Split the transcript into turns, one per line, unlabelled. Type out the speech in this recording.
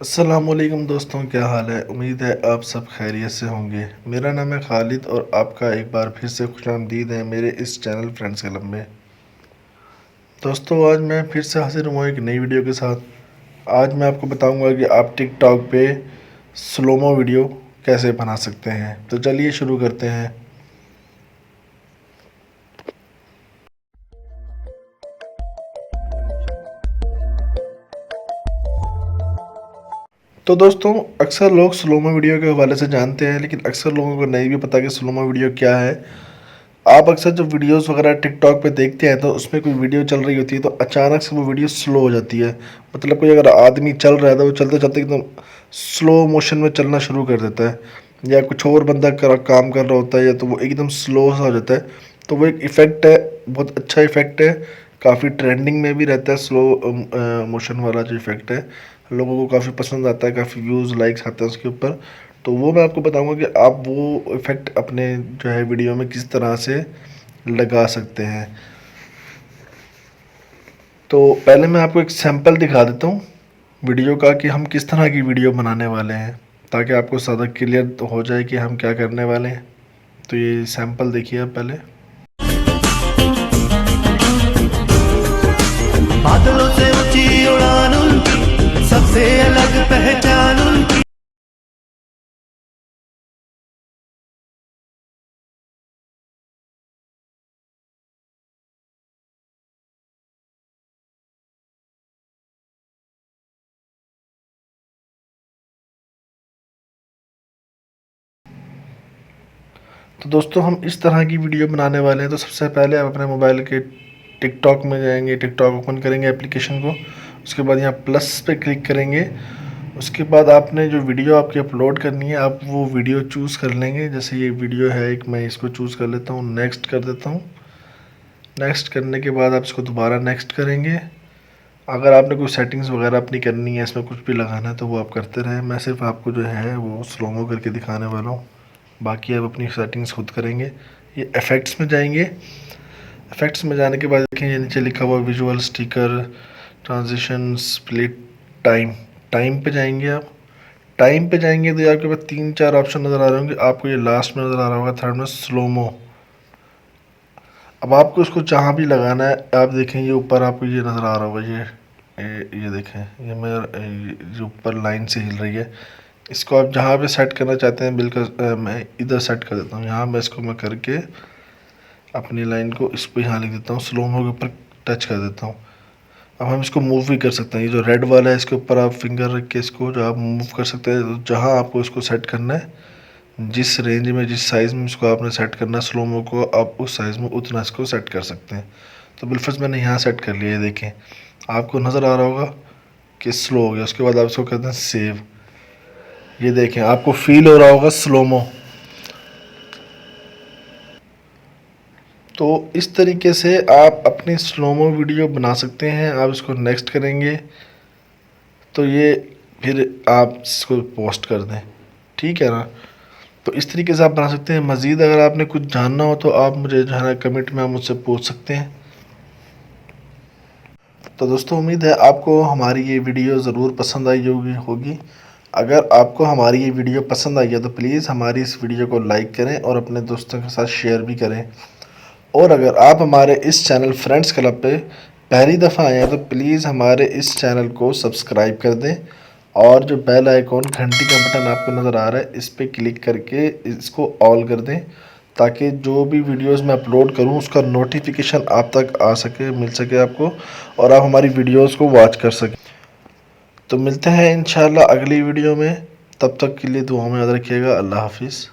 अस्सलामुअलैकुम दोस्तों, क्या हाल है। उम्मीद है आप सब खैरियत से होंगे। मेरा नाम है खालिद और आपका एक बार फिर से खुशामदीद है मेरे इस चैनल फ्रेंड्स क्लब में। दोस्तों, आज मैं फिर से हाजिर हुआ एक नई वीडियो के साथ। आज मैं आपको बताऊंगा कि आप टिकटॉक पे स्लोमो वीडियो कैसे बना सकते हैं। तो चलिए शुरू करते हैं। तो दोस्तों, अक्सर लोग स्लोमो वीडियो के हवाले से जानते हैं, लेकिन अक्सर लोगों को नहीं भी पता कि स्लोमो वीडियो क्या है। आप अक्सर जब वीडियोस वगैरह टिकटॉक पे देखते हैं तो उसमें कोई वीडियो चल रही होती है तो अचानक से वो वीडियो स्लो हो जाती है। मतलब कोई अगर आदमी चल रहा है तो वो चलते चलते एकदम स्लो मोशन में चलना शुरू कर देता है, या कुछ और बंदा काम कर रहा होता है या तो वो एकदम स्लो सा हो जाता है। तो वो एक इफ़ेक्ट है, बहुत अच्छा इफ़ेक्ट है, काफ़ी ट्रेंडिंग में भी रहता है। स्लो मोशन वाला जो इफ़ेक्ट है लोगों को काफ़ी पसंद आता है, काफ़ी व्यूज़ लाइक्स आते हैं उसके ऊपर। तो वो मैं आपको बताऊंगा कि आप वो इफ़ेक्ट अपने जो है वीडियो में किस तरह से लगा सकते हैं। तो पहले मैं आपको एक सैंपल दिखा देता हूँ वीडियो का कि हम किस तरह की वीडियो बनाने वाले हैं, ताकि आपको ज़्यादा क्लियर तो हो जाए कि हम क्या करने वाले हैं। तो ये सैंपल देखिए आप पहले।
बादलों से ऊंची उड़ान उनकी, सबसे अलग पहचान उनकी।
तो दोस्तों, हम इस तरह की वीडियो बनाने वाले हैं। तो सबसे पहले आप अपने मोबाइल के टिकटॉक में जाएंगे, टिकटॉक ओपन करेंगे एप्लीकेशन को। उसके बाद यहाँ प्लस पे क्लिक करेंगे। उसके बाद आपने जो वीडियो आपकी अपलोड करनी है आप वो वीडियो चूज़ कर लेंगे। जैसे ये वीडियो है एक, मैं इसको चूज़ कर लेता हूँ, नेक्स्ट कर देता हूँ। नेक्स्ट करने के बाद आप इसको दोबारा नेक्स्ट करेंगे। अगर आपने कोई सेटिंग्स वगैरह अपनी करनी है, इसमें कुछ भी लगाना है तो वो आप करते रहें। मैं सिर्फ आपको जो है वो स्लोमो करके दिखाने वाला हूँ, बाकी आप अपनी सेटिंग्स खुद करेंगे। ये इफ़ेक्ट्स में जाएंगे। इफ़ेक्ट्स में जाने के बाद देखें ये नीचे लिखा हुआ visual sticker, transition, split, time. Time पे जाएंगे आप। टाइम पे जाएंगे तो आपके पास 3-4 ऑप्शन नज़र आ रहे होंगे। आपको ये लास्ट में नज़र आ रहा होगा, थर्ड में स्लोमो। अब आपको इसको जहाँ भी लगाना है, आप देखें ये ऊपर आपको ये नज़र आ रहा होगा, ये देखें, ये मेरा जो ऊपर लाइन से हिल रही है। इसको आप जहाँ पे सेट करना चाहते हैं बिल्कुल, मैं इधर सेट कर देता हूँ। यहाँ मैं इसको मैं करके अपनी लाइन को इस पर यहाँ लिख देता हूँ, स्लोमो के ऊपर टच कर देता हूँ। अब हम इसको मूव भी कर सकते हैं। ये जो रेड वाला है इसके ऊपर आप फिंगर रख के इसको जो आप मूव कर सकते हैं। तो जहाँ आपको इसको सेट करना है, जिस रेंज में जिस साइज़ में इसको आपने सेट करना है स्लोमो को, आप उस साइज़ में उतना इसको सेट कर सकते हैं। तो बिल्कुल मैंने यहाँ सेट कर लिया है, देखें आपको नज़र आ रहा होगा कि स्लो हो गया। उसके बाद आप इसको कहते हैं सेव। ये देखें आपको फील हो रहा होगा स्लोमो। तो इस तरीके से आप अपनी स्लोमो वीडियो बना सकते हैं। आप इसको नेक्स्ट करेंगे तो ये फिर आप इसको पोस्ट कर दें, ठीक है ना। तो इस तरीके से आप बना सकते हैं। मज़ीद अगर आपने कुछ जानना हो तो आप मुझे जो है ना कमेंट में आप मुझसे पूछ सकते हैं। तो दोस्तों, उम्मीद है आपको हमारी ये वीडियो ज़रूर पसंद आई होगी। अगर आपको हमारी ये वीडियो पसंद आई है तो प्लीज़ हमारी इस वीडियो को लाइक करें और अपने दोस्तों के साथ शेयर भी करें। और अगर आप हमारे इस चैनल फ्रेंड्स क्लब पे पहली दफ़ा आए हैं तो प्लीज़ हमारे इस चैनल को सब्सक्राइब कर दें और जो बेल आइकॉन घंटी का बटन आपको नज़र आ रहा है इस पर क्लिक करके इसको ऑल कर दें, ताकि जो भी वीडियोस मैं अपलोड करूं उसका नोटिफिकेशन आप तक आ सके, मिल सके आपको, और आप हमारी वीडियोस को वॉच कर सकें। तो मिलते हैं इंशाल्लाह अगली वीडियो में। तब तक के लिए दुआ में याद रखिएगा। अल्लाह हाफिज़।